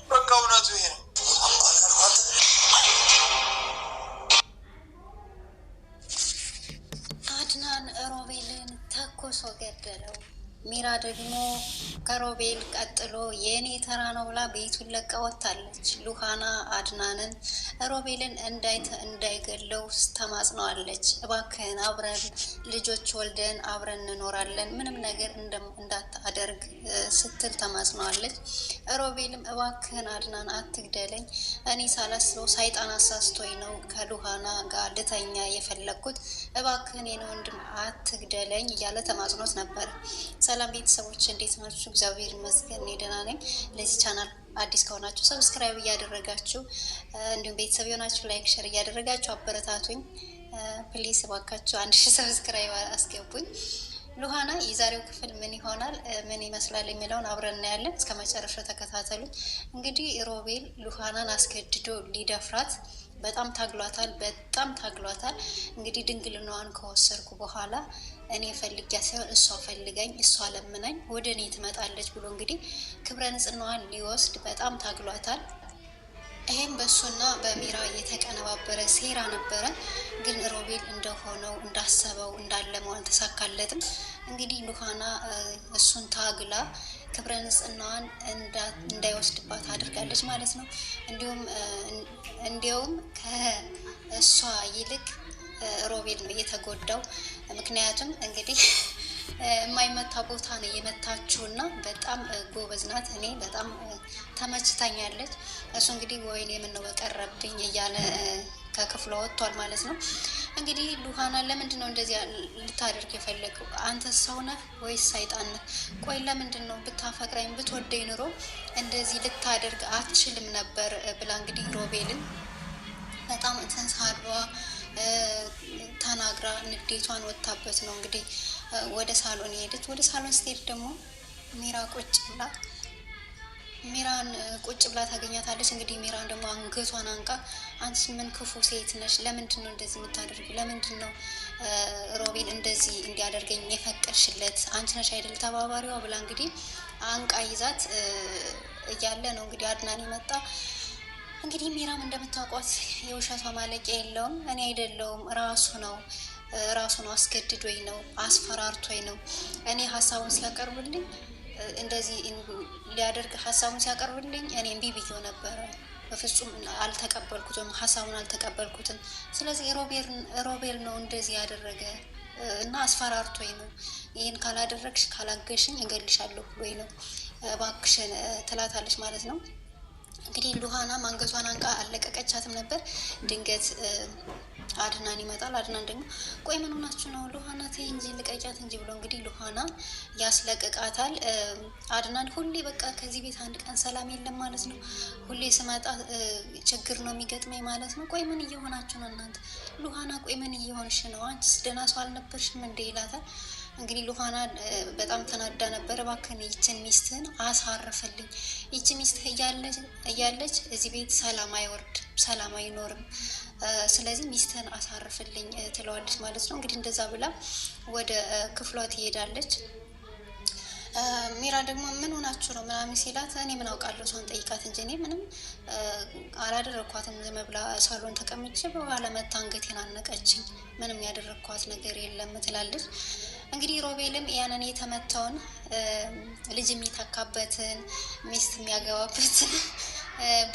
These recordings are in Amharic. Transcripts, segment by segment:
በቃ እውነቱ ይሄ ነው። አድናን ሮቤልን ተኮሶ ገደለው። ሚራ ደግሞ ከሮቤል ቀጥሎ የኔ ተራ ነው ብላ ቤቱን ለቃ ወጥታለች። ሉሃና አድናንን ሮቤልን እንዳይገለው ተማጽነዋለች። እባክህን አብረን ልጆች ወልደን አብረን እንኖራለን፣ ምንም ነገር እንዳታደርግ ስትል ተማጽነዋለች። ሮቤልም እባክህን አድናን አትግደለኝ፣ እኔ ሳላስበው ሰይጣን አሳስቶኝ ነው ከሉሃና ጋር ልተኛ የፈለግኩት፣ እባክህን የኔ ወንድም አትግደለኝ እያለ ተማጽኖት ነበር። ሰላም ቤተሰቦች እንዴት ናችሁ? እግዚአብሔር ይመስገን እኔ ደህና ነኝ። ለዚህ ቻናል አዲስ ከሆናችሁ ሰብስክራይብ እያደረጋችሁ እንዲሁም ቤተሰብ የሆናችሁ ላይክ ሸር እያደረጋችሁ አበረታቱኝ። ፕሊስ እባካችሁ 1000 ሰብስክራይብ አስገቡኝ። ሉሃና የዛሬው ክፍል ምን ይሆናል ምን ይመስላል የሚለውን አብረን እናያለን። እስከ መጨረሻው ተከታተሉኝ። እንግዲህ ሮቤል ሉሃናን አስገድዶ ሊደፍራት በጣም ታግሏታል። እንግዲህ ድንግልናዋን ከወሰድኩ በኋላ እኔ ፈልጊያ ሳይሆን እሷ ፈልገኝ፣ እሷ ለምናኝ ወደ እኔ ትመጣለች ብሎ እንግዲህ ክብረ ንጽህናዋን ሊወስድ በጣም ታግሏታል። ይሄም በእሱና በሚራ የተቀነባበረ ሴራ ነበረ። ግን ሮቤል እንደሆነው እንዳሰበው እንዳለመው አልተሳካለትም። እንግዲህ ሉሃና እሱን ታግላ ክብረ ንጽህናዋን እንዳይወስድባት አድርጋለች ማለት ነው። እንዲሁም ከእሷ ይልቅ ሮቤል ነው የተጎዳው። ምክንያቱም እንግዲህ የማይመታ ቦታ ነው የመታችው እና በጣም ጎበዝ ናት። እኔ በጣም ተመችታኛለች። እሱ እንግዲህ ወይኔ የምነው በቀረብኝ እያለ ከክፍሏ ወጥቷል ማለት ነው። እንግዲህ ሉሃና ለምንድን ነው እንደዚህ ልታደርግ የፈለገው? አንተ ሰው ነህ ወይስ ሰይጣን ነህ? ቆይ ለምንድን ነው ብታፈቅረኝ ብትወደኝ ኑሮ እንደዚህ ልታደርግ አትችልም ነበር ብላ እንግዲህ ሮቤልን በጣም ተንሳዷ ተናግራ ንዴቷን ወጥታበት ነው እንግዲህ ወደ ሳሎን የሄደች። ወደ ሳሎን ስትሄድ ደግሞ ሚራን ቁጭ ብላ ታገኛታለች። እንግዲህ ሚራን ደግሞ አንገቷን አንቃ አንቺ ምን ክፉ ሴት ነሽ? ለምንድን ነው እንደዚህ የምታደርጉ? ለምንድን ነው ሮቤል እንደዚህ እንዲያደርገኝ የፈቀድሽለት? አንቺ ነሽ አይደል ተባባሪዋ? ብላ እንግዲህ አንቃ ይዛት እያለ ነው እንግዲህ አድናን የመጣ። እንግዲህ ሚራም እንደምታውቋት የውሸቷ ማለቂያ የለውም። እኔ አይደለውም ራሱ ነው አስገድዶኝ ነው አስፈራርቶኝ ነው። እኔ ሀሳቡን ሲያቀርብልኝ እንደዚህ ሊያደርግ ሀሳቡን ሲያቀርብልኝ እኔ እምቢ ብዬው ነበረ። በፍጹም አልተቀበልኩትም፣ ሀሳቡን አልተቀበልኩትም። ስለዚህ ሮቤል ነው እንደዚህ ያደረገ እና አስፈራርቶኝ ነው። ይህን ካላደረግሽ ካላገሽኝ እገልሻለሁ ብሎኝ ነው እባክሽን ትላታለች ማለት ነው። እንግዲህ ሉሃና አንገቷን አንቃ አለቀቀቻትም ነበር። ድንገት አድናን ይመጣል። አድናን ደግሞ ቆይ ምን ሆናችሁ ነው? ሉሃና ተይ እንጂ ልቀቂያት እንጂ ብሎ እንግዲህ ሉሃና ያስለቅቃታል። አድናን ሁሌ በቃ ከዚህ ቤት አንድ ቀን ሰላም የለም ማለት ነው። ሁሌ ስመጣ ችግር ነው የሚገጥመኝ ማለት ነው። ቆይ ምን እየሆናችሁ ነው እናንተ? ሉሃና ቆይ ምን እየሆንሽ ነው? አንቺስ ደህና ሰው አልነበርሽም እንዴ? ይላታል። እንግዲህ ሉሃና በጣም ተናዳ ነበር። እባክህን ይችን ሚስትህን አሳርፍልኝ፣ ይቺ ሚስትህ እያለች እዚህ ቤት ሰላም አይወርድም፣ ሰላም አይኖርም። ስለዚህ ሚስትህን አሳርፍልኝ ትለዋለች ማለት ነው። እንግዲህ እንደዛ ብላ ወደ ክፍሏ ትሄዳለች። ሚራ ደግሞ ምን ሆናችሁ ነው ምናምን ሲላት እኔ ምን አውቃለሁ እሷን ጠይቃት እንጂ እኔ ምንም አላደረግኳትም። ዝም ብላ ሳሎን ተቀምጬ በኋላ መታ አንገቴን አነቀችኝ፣ ምንም ያደረግኳት ነገር የለም ትላለች። እንግዲህ ሮቤልም ያንን የተመታውን ልጅ የሚተካበትን ሚስት የሚያገባበትን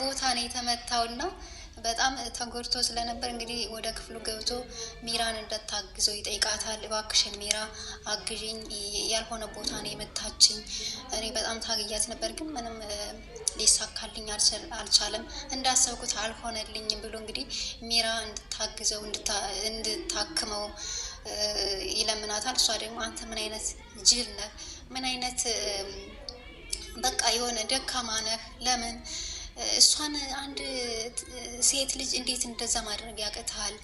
ቦታ ነው የተመታውና በጣም ተጎድቶ ስለነበር እንግዲህ ወደ ክፍሉ ገብቶ ሚራን እንደታግዘው ይጠይቃታል። እባክሽን ሚራ አግዥኝ፣ ያልሆነ ቦታ ነው የመታችኝ፣ እኔ በጣም ታግያት ነበር ግን ምንም ሊሳካልኝ አልቻለም፣ እንዳሰብኩት አልሆነልኝም ብሎ እንግዲህ ሚራ እንድታግዘው እንድታክመው ይለምናታል። እሷ ደግሞ አንተ ምን አይነት ጅል ነህ፣ ምን አይነት በቃ የሆነ ደካማ ነህ፣ ለምን እሷን አንድ ሴት ልጅ እንዴት እንደዛ ማድረግ ያቅትሃል?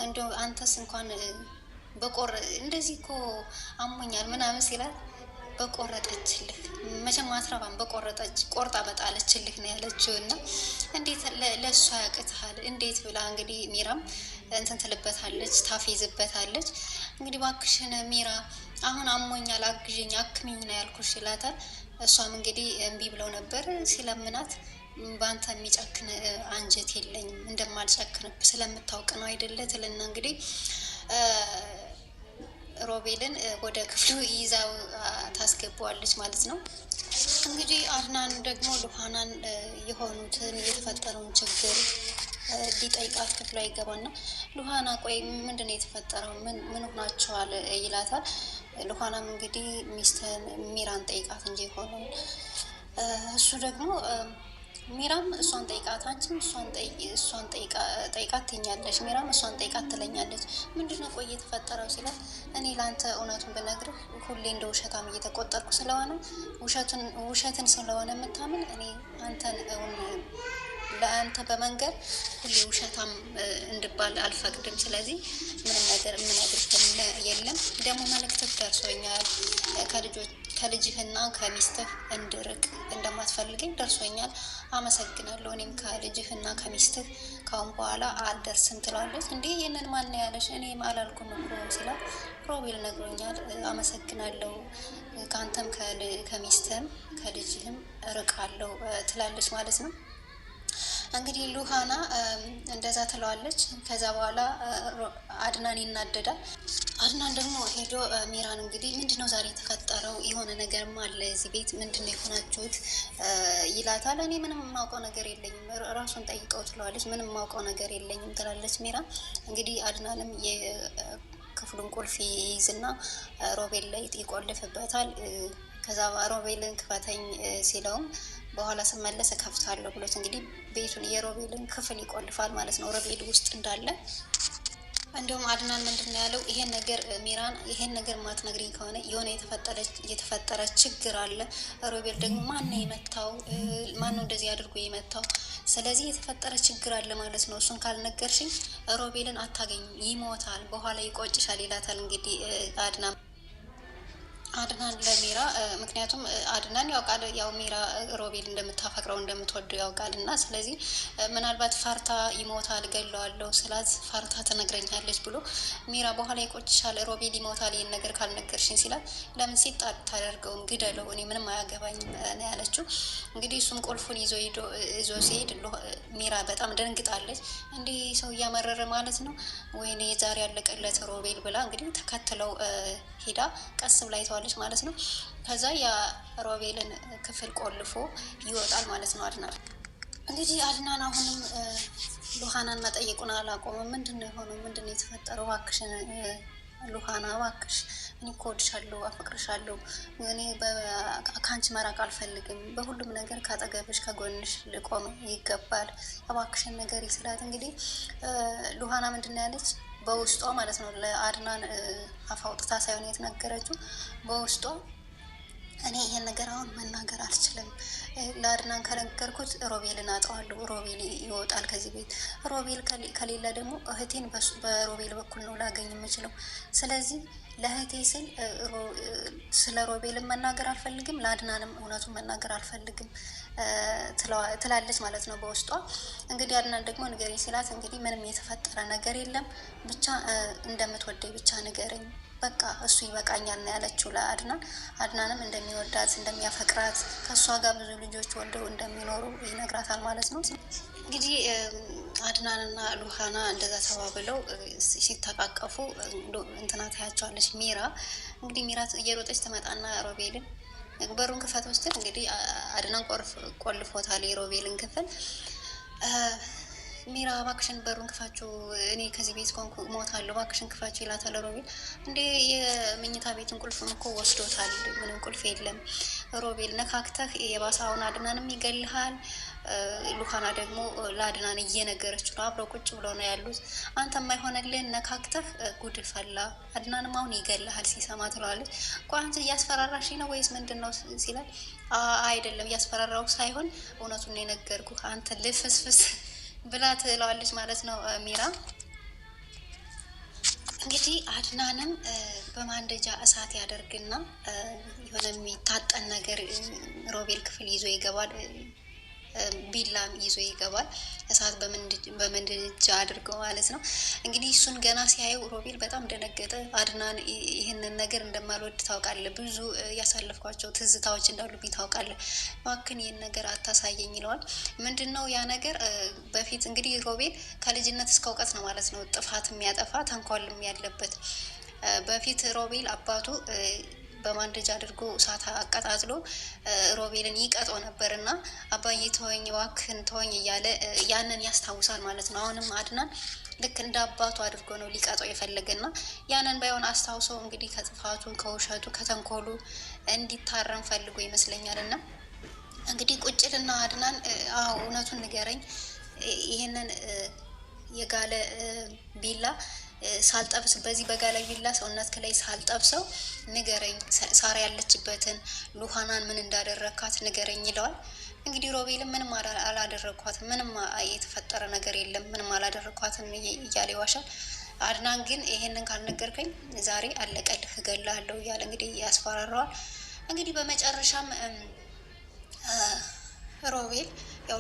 እንደው አንተስ እንኳን እንደዚህ እኮ አሞኛል ምናምን ሲላት በቆረጠችልህ መቼም አትረባም፣ ቆርጣ በጣለችልህ ነው ያለችው። እና እንዴት ለእሷ ያቅትሃል እንዴት ብላ እንግዲህ ሚራም እንትን ትልበታለች፣ ታፌዝበታለች። እንግዲህ እባክሽን ሚራ አሁን አሞኛል አግዥኝ አክሚኝ ነው ያልኩሽ ይላታል። እሷም እንግዲህ እምቢ ብለው ነበር ሲለምናት በአንተ የሚጨክን አንጀት የለኝም እንደማልጨክንብ ስለምታውቅ ነው አይደለ ትልና እንግዲህ ሮቤልን ወደ ክፍሉ ይዛው ታስገባዋለች ማለት ነው። እንግዲህ አድናን ደግሞ ሉሃናን የሆኑትን የተፈጠረውን ችግር ሊጠይቃት ክፍሏ ይገባና ሉሃና ቆይ ምንድን ነው የተፈጠረው? ምን ሆናችኋል? ይላታል። ሉሃናም እንግዲህ ሚስትህን ሚራን ጠይቃት እንጂ የሆነውን እሱ ደግሞ ሚራም እሷን ጠይቃት፣ አንቺም እሷን ጠይቃት ትኛለች፣ ሚራም እሷን ጠይቃት ትለኛለች። ምንድነው ቆይ የተፈጠረው ሲላት እኔ ለአንተ እውነቱን ብነግርህ ሁሌ እንደ ውሸታም እየተቆጠርኩ ስለሆነ ውሸትን ስለሆነ የምታምን እኔ አንተን ለአንተ በመንገድ ሁሌ ውሸታም እንድባል አልፈቅድም። ስለዚህ ምንም ነገር የምነግርህ የለም። ደግሞ መልእክትህ ደርሶኛል ከልጅህና ከሚስትህ እንድርቅ እንደማትፈልገኝ ደርሶኛል። አመሰግናለሁ። እኔም ከልጅህና ከሚስትህ ካሁን በኋላ አልደርስም ትላለች። እንዲህ ይህንን ማን ያለሽ? እኔም አላልኩም እኮ ሲላት ሮቤል ነግሮኛል። አመሰግናለሁ። ከአንተም ከሚስትህም ከልጅህም እርቃለሁ ትላለች ማለት ነው። እንግዲህ ሉሃና እንደዛ ትለዋለች። ከዛ በኋላ አድናን ይናደዳል። አድናን ደግሞ ሄዶ ሚራን እንግዲህ ምንድነው ዛሬ የተፈጠረው? የሆነ ነገርም አለ እዚህ ቤት ምንድነው የሆናችሁት? ይላታል። እኔ ምንም የማውቀው ነገር የለኝም ራሱን ጠይቀው ትለዋለች። ምንም የማውቀው ነገር የለኝም ትላለች ሚራ። እንግዲህ አድናንም የክፍሉን ቁልፍ ይይዝና ሮቤል ላይ ይቆልፍበታል። ከዛ ሮቤልን ክፈተኝ ሲለውም በኋላ ስመለስ እከፍታለሁ ብሎት እንግዲህ ቤቱን የሮቤልን ክፍል ይቆልፋል ማለት ነው፣ ሮቤል ውስጥ እንዳለ። እንዲሁም አድናን ምንድን ነው ያለው? ይሄን ነገር ሚራን፣ ይሄን ነገር ማትነግሪኝ ከሆነ የሆነ የተፈጠረ ችግር አለ። ሮቤል ደግሞ ማነው የመታው? ማነው እንደዚህ አድርጎ የመታው? ስለዚህ የተፈጠረ ችግር አለ ማለት ነው። እሱን ካልነገርሽኝ ሮቤልን አታገኝም፣ ይሞታል፣ በኋላ ይቆጭሻል ይላታል። እንግዲህ አድናን ለሚራ ምክንያቱም አድናን ያውቃል፣ ያው ሚራ ሮቤል እንደምታፈቅረው እንደምትወደው ያውቃል። እና ስለዚህ ምናልባት ፈርታ ይሞታል ገለዋለሁ ስላት ፈርታ ትነግረኛለች ብሎ ሚራ በኋላ ይቆጭሻል፣ ሮቤል ይሞታል ይህን ነገር ካልነገርሽኝ ሲላት ለምን ሲጥ አታደርገውም? ግደለው፣ እኔ ምንም አያገባኝም ነው ያለችው። እንግዲህ እሱም ቁልፉን ይዞ ሲሄድ ሚራ በጣም ደንግጣለች። እንዲህ ሰው እያመረረ ማለት ነው፣ ወይኔ ዛሬ ያለቀለት ሮቤል ብላ እንግዲህ ተከትለው ሄዳ ቀስ ብላ ይተዋለች ማለት ነው። ከዛ የሮቤልን ክፍል ቆልፎ ይወጣል ማለት ነው አድናን። እንግዲህ አድናን አሁንም ሉሃናን መጠየቁን አላቆመም። ምንድን ነው የሆነው? ምንድን ነው የተፈጠረው? እባክሽን ሉሃና እባክሽ፣ እኔ እኮ እወድሻለሁ፣ አፈቅርሻለሁ። እኔ ከአንቺ መራቅ አልፈልግም። በሁሉም ነገር ካጠገብሽ ከጎንሽ ልቆም ይገባል። እባክሽን ነገር ይስላት። እንግዲህ ሉሃና ምንድን ነው ያለች በውስጧ ማለት ነው፣ ለአድናን አፍ አውጥታ ሳይሆን የተነገረችው በውስጧ እኔ ይሄን ነገር አሁን መናገር አልችልም። ለአድናን ከነገርኩት ሮቤልን አጠዋለሁ፣ ሮቤል ይወጣል ከዚህ ቤት። ሮቤል ከሌለ ደግሞ እህቴን በሮቤል በኩል ነው ላገኝ የምችለው። ስለዚህ ለእህቴ ስል ስለ ሮቤልን መናገር አልፈልግም፣ ለአድናንም እውነቱን መናገር አልፈልግም ትላለች ማለት ነው በውስጧ። እንግዲህ አድናን ደግሞ ንገረኝ ሲላት እንግዲህ ምንም የተፈጠረ ነገር የለም፣ ብቻ እንደምትወደኝ ብቻ ንገረኝ፣ በቃ እሱ ይበቃኛል ነው ያለችው ለአድናን። አድናንም እንደሚወዳት እንደሚያፈቅራት ከእሷ ጋር ብዙ ልጆች ወልደው እንደሚኖሩ ይነግራታል ማለት ነው። እንግዲህ አድናንና ሉሃና እንደዛ ተባብለው ሲተቃቀፉ እንትና ታያቸዋለች ሚራ። እንግዲህ ሚራ እየሮጠች ትመጣና ሮቤልን በሩን ክፈት ስትል እንግዲህ አድናን ቆልፎታል የሮቤልን ክፍል። ሚራ እባክሽን በሩን ክፋችሁ፣ እኔ ከዚህ ቤት ኮንኩ እሞታለሁ፣ እባክሽን ክፋችሁ ይላታል ሮቤል። እንዴ የመኝታ ቤትን ቁልፍም እኮ ወስዶታል፣ ምንም ቁልፍ የለም። ሮቤል ነካክተህ የባሳውን አድናንም ይገልሃል። ሉሃና ደግሞ ለአድናን እየነገረችው ነው፣ አብረው ቁጭ ብለው ነው ያሉት። አንተ የማይሆንልህን ነካክተህ ጉድ ፈላ፣ አድናንም አሁን ይገልሃል ሲሰማ ትለዋለች። ቆይ አንተ እያስፈራራሽ ነው ወይስ ምንድን ነው ሲላል፣ አይደለም እያስፈራራው ሳይሆን እውነቱን ነው የነገርኩህ አንተ ልፍስፍስ ብላ ትለዋለች ማለት ነው ሚራ። እንግዲህ አድናንም በማንደጃ እሳት ያደርግና የሆነ የሚታጠን ነገር ሮቤል ክፍል ይዞ ይገባል። ቢላም ይዞ ይገባል። እሳት በምድጃ አድርገው ማለት ነው። እንግዲህ እሱን ገና ሲያየው ሮቤል በጣም ደነገጠ። አድናን ይህንን ነገር እንደማልወድ ታውቃለህ፣ ብዙ ያሳለፍኳቸው ትዝታዎች እንዳሉብኝ ታውቃለህ፣ እባክህን ይህን ነገር አታሳየኝ ይለዋል። ምንድን ነው ያ ነገር? በፊት እንግዲህ ሮቤል ከልጅነት እስከ እውቀት ነው ማለት ነው ጥፋት የሚያጠፋ ተንኮልም ያለበት። በፊት ሮቤል አባቱ በማንደጃ አድርጎ እሳት አቀጣጥሎ ሮቤልን ይቀጠው ነበር እና አባዬ ተወኝ እባክህን ተወኝ እያለ ያንን ያስታውሳል ማለት ነው። አሁንም አድናን ልክ እንደ አባቱ አድርጎ ነው ሊቀጠው የፈለገና ያንን ባይሆን አስታውሰው እንግዲህ ከጥፋቱ ከውሸቱ ከተንኮሉ እንዲታረም ፈልጎ ይመስለኛል። እና እንግዲህ ቁጭልና አድናን እውነቱን ንገረኝ ይህንን የጋለ ቢላ ሳልጠብስ በዚህ በጋለ ቢላ ሰውነት ላይ ሳልጠብሰው ንገረኝ፣ ሳራ ያለችበትን ሉሃናን ምን እንዳደረካት ንገረኝ ይለዋል። እንግዲህ ሮቤልም ምንም አላደረኳትም፣ ምንም የተፈጠረ ነገር የለም፣ ምንም አላደረኳትም እያለ ይዋሻል። አድናን ግን ይሄንን ካልነገርከኝ ዛሬ አለቀልህ እገልሃለሁ እያለ እንግዲህ ያስፈራረዋል። እንግዲህ በመጨረሻም ሮቤል ያው